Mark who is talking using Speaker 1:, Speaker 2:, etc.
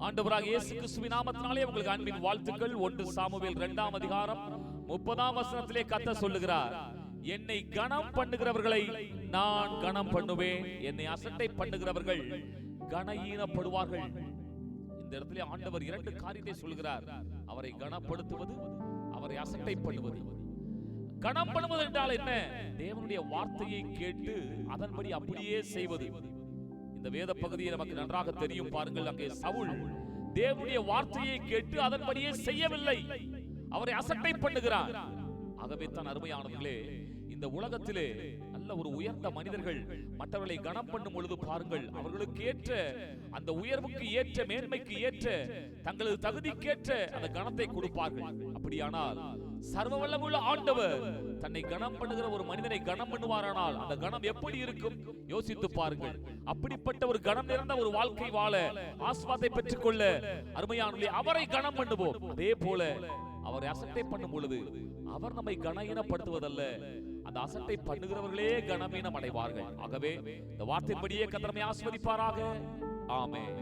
Speaker 1: ஆண்டவராக இயேசு கிறிஸ்துவின் நாமத்தினாலே உங்களுக்கு அன்பின் வாழ்த்துக்கள். 1 சாமுவேல் 2ஆம் அதிகாரம் 30ஆம் வசனத்திலே கர்த்தர் சொல்லுகிறார், என்னை கனம் பண்ணுகிறவர்களை நான் கனம் பண்ணுவேன், என்னை அசட்டை பண்ணுகிறவர்கள் கனஈனப்படுவார்கள். இந்த இடத்துல ஆண்டவர் 2 காரியத்தை சொல்கிறார். அவரை கனப்படுத்துவது, அவரை அசட்டை பண்ணுவது. கனம் பண்ணுவது என்றால் என்ன? தேவனுடைய வார்த்தையை கேட்டு அதன்படி அப்படியே செய்வது. இந்த வேத பகுதியை நமக்கு நன்றாக தெரியும். பாருங்கள், அங்கே சவுல் தேவனுடைய வார்த்தையை கேட்டு அதன்படியே செய்யவில்லை, அவரை அசட்டை பண்ணுகிறார். ஆகவே தான் அருமையானவர்களே, இந்த உலகத்திலே நல்ல ஒரு உயர்ந்த மனிதர்கள் மற்றவர்களை கனம் பண்ணும் பொழுது பாருங்கள், அவர்களுக்கு ஏற்ற அந்த உயர்வுக்கு ஏற்ற மேன்மைக்கு ஏற்ற தங்களது தகுதிக்கேற்ற அந்த கனத்தை கொடுப்பார்கள். அப்படியானால் சர்வ வல்லமையுள்ள ஆண்டவர் தன்னை கனம் பண்ணுகிற ஒரு மனிதனை கனம் பண்ணுவாரானால் அந்த கனம் எப்படி இருக்கும் யோசித்து பாருங்கள். அப்படிப்பட்ட ஒரு கனம் நிறைந்த ஒரு வாழ்க்கை வாழ, ஆசீர்வாதத்தை பெற்றுக்கொள்ள அருமையானவர்களே, அவரை கனம் பண்ணுவோம். அதே போல அவரை அசட்டை பண்ணும் பொழுது அவர் நம்மை கனஈனப்படுத்துவதல்ல, அந்த அசட்டை பண்ணுகிறவர்களே கனமீனம் அடைவார்கள். ஆகவே இந்த வார்த்தைப்படியே கர்த்தர் நம்மை ஆசீர்வதிப்பாராக. ஆமென்.